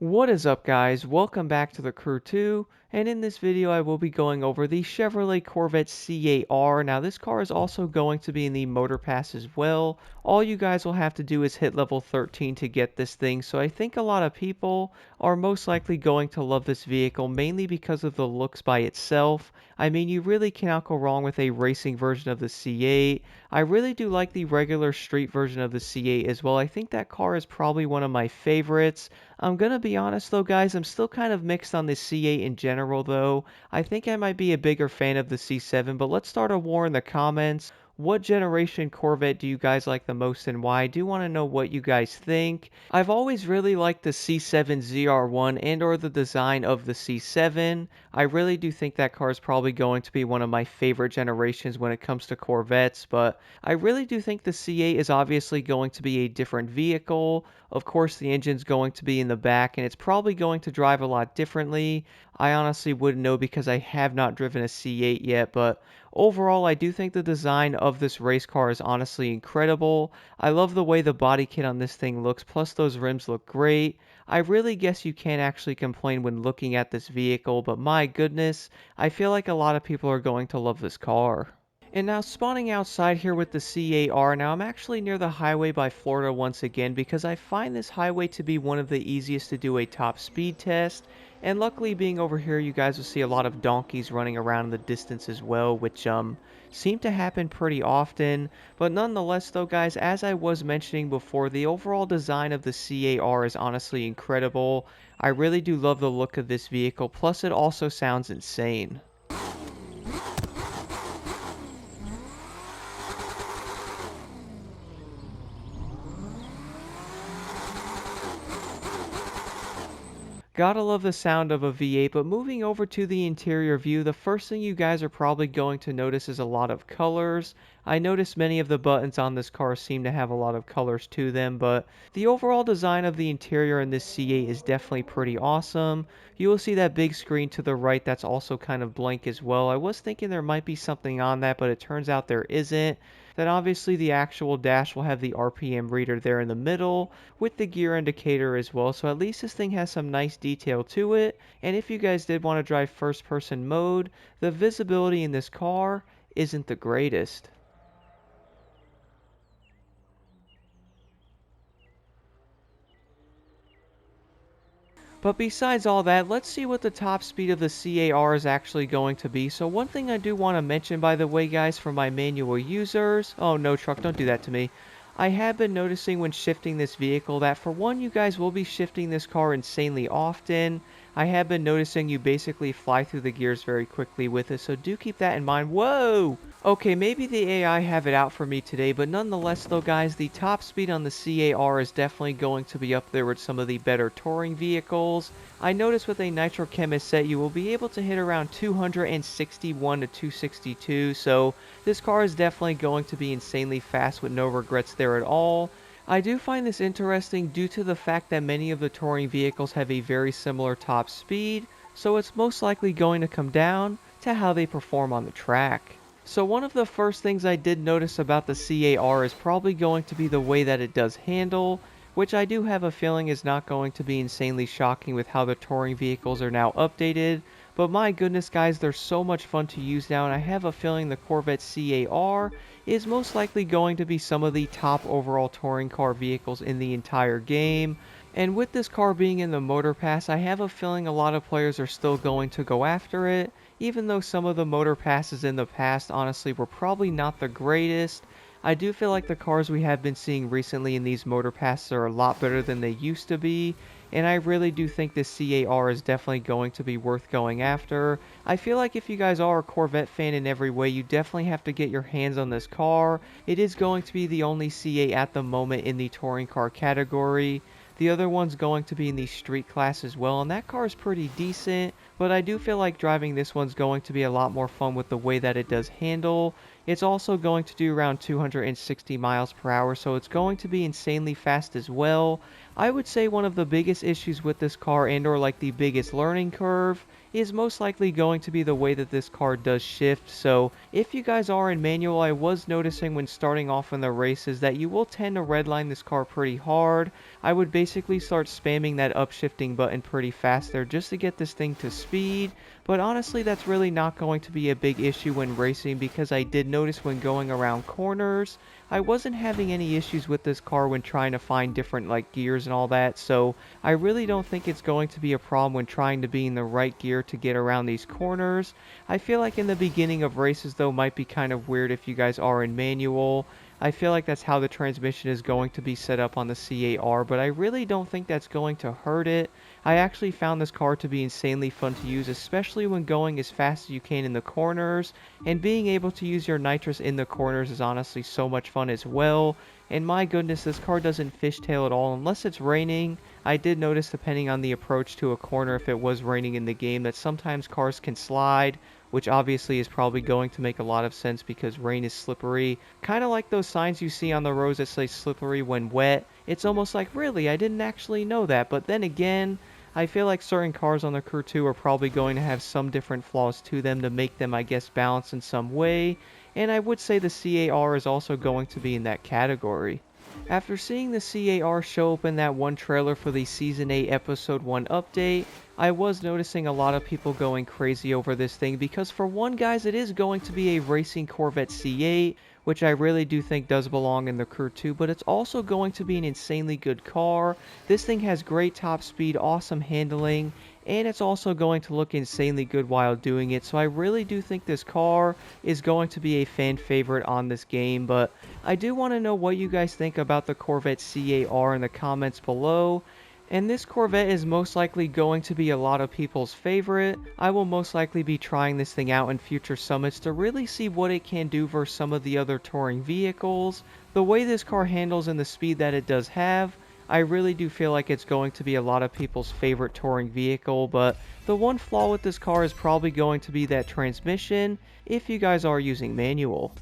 What is up, guys? Welcome back to the Crew 2, and in this video I will be going over the Chevrolet Corvette C8R. Now this car is also going to be in the Motor Pass as well. All you guys will have to do is hit level 13 to get this thing, so I think a lot of people are most likely going to love this vehicle, mainly because of the looks by itself. I mean, you really cannot go wrong with a racing version of the C8. I really do like the regular street version of the C8 as well. I think that car is probably one of my favorites. I'm gonna be honest though, guys, I'm still kind of mixed on the C8 in general though. I think I might be a bigger fan of the C7, but let's start a war in the comments. What generation Corvette do you guys like the most and why? I do want to know what you guys think. I've always really liked the C7 ZR1 and or the design of the C7. I really do think that car is probably going to be one of my favorite generations when it comes to Corvettes, but I really do think the C8 is obviously going to be a different vehicle. Of course, the engine's going to be in the back, and it's probably going to drive a lot differently. I honestly wouldn't know because I have not driven a C8 yet, but overall, I do think the design of this race car is honestly incredible. I love the way the body kit on this thing looks, plus those rims look great. I really guess you can't actually complain when looking at this vehicle, but my goodness, I feel like a lot of people are going to love this car. And now spawning outside here with the C8R, now I'm actually near the highway by Florida once again because I find this highway to be one of the easiest to do a top speed test. And luckily being over here you guys will see a lot of donkeys running around in the distance as well, which seem to happen pretty often. But nonetheless though, guys, as I was mentioning before, the overall design of the C8R is honestly incredible. I really do love the look of this vehicle, plus it also sounds insane. Gotta love the sound of a V8, but moving over to the interior view, the first thing you guys are probably going to notice is a lot of colors. I noticed many of the buttons on this car seem to have a lot of colors to them, but the overall design of the interior in this C8 is definitely pretty awesome. You will see that big screen to the right that's also kind of blank as well. I was thinking there might be something on that, but it turns out there isn't. Then obviously the actual dash will have the RPM reader there in the middle with the gear indicator as well. So at least this thing has some nice detail to it. And if you guys did want to drive first person mode, the visibility in this car isn't the greatest. But besides all that, let's see what the top speed of the C8R is actually going to be. So one thing I do want to mention, by the way, guys, for my manual users... Oh, no, truck, don't do that to me. I have been noticing when shifting this vehicle that, for one, you guys will be shifting this car insanely often. I have been noticing you basically fly through the gears very quickly with it, so do keep that in mind. Whoa! Okay, maybe the AI have it out for me today, but nonetheless though, guys, the top speed on the C8R is definitely going to be up there with some of the better touring vehicles. I noticed with a Nitro Chemist set you will be able to hit around 261 to 262, so this car is definitely going to be insanely fast with no regrets there at all. I do find this interesting due to the fact that many of the touring vehicles have a very similar top speed, so it's most likely going to come down to how they perform on the track. So one of the first things I did notice about the C8R is probably going to be the way that it does handle, which I do have a feeling is not going to be insanely shocking with how the touring vehicles are now updated. But my goodness, guys, they're so much fun to use now, and I have a feeling the Corvette C8R is most likely going to be some of the top overall touring car vehicles in the entire game. And with this car being in the Motor Pass, I have a feeling a lot of players are still going to go after it, even though some of the Motor Passes in the past honestly were probably not the greatest. I do feel like the cars we have been seeing recently in these Motor Passes are a lot better than they used to be, and I really do think this C8R is definitely going to be worth going after. I feel like if you guys are a Corvette fan in every way, you definitely have to get your hands on this car. It is going to be the only C8 at the moment in the touring car category. The other one's going to be in the street class as well, and that car is pretty decent, but I do feel like driving this one's going to be a lot more fun with the way that it does handle. It's also going to do around 260 miles per hour, so it's going to be insanely fast as well. I would say one of the biggest issues with this car and or like the biggest learning curve is most likely going to be the way that this car does shift. So if you guys are in manual, I was noticing when starting off in the races that you will tend to redline this car pretty hard. I would basically start spamming that upshifting button pretty fast there just to get this thing to speed. But honestly, that's really not going to be a big issue when racing, because I did notice when going around corners, I wasn't having any issues with this car when trying to find different like gears and all that. So I really don't think it's going to be a problem when trying to be in the right gear to get around these corners. I feel like in the beginning of races though might be kind of weird if you guys are in manual. I feel like that's how the transmission is going to be set up on the C8R, but I really don't think that's going to hurt it. I actually found this car to be insanely fun to use, especially when going as fast as you can in the corners, and being able to use your nitrous in the corners is honestly so much fun as well. And my goodness, this car doesn't fishtail at all unless it's raining. I did notice, depending on the approach to a corner, if it was raining in the game, that sometimes cars can slide, which obviously is probably going to make a lot of sense because rain is slippery. Kind of like those signs you see on the roads that say slippery when wet. It's almost like, really, I didn't actually know that. But then again, I feel like certain cars on the Crew 2 are probably going to have some different flaws to them to make them, I guess, balance in some way. And I would say the C8R is also going to be in that category. After seeing the C8R show up in that one trailer for the Season 8 Episode 1 update, I was noticing a lot of people going crazy over this thing because for one guys, it is going to be a racing Corvette C8, which I really do think does belong in the Crew 2, but it's also going to be an insanely good car. This thing has great top speed, awesome handling, and it's also going to look insanely good while doing it. So I really do think this car is going to be a fan favorite on this game, but I do want to know what you guys think about the Corvette C8R in the comments below. And this Corvette is most likely going to be a lot of people's favorite. I will most likely be trying this thing out in future summits to really see what it can do versus some of the other touring vehicles. The way this car handles and the speed that it does have, I really do feel like it's going to be a lot of people's favorite touring vehicle, but the one flaw with this car is probably going to be that transmission if you guys are using manual.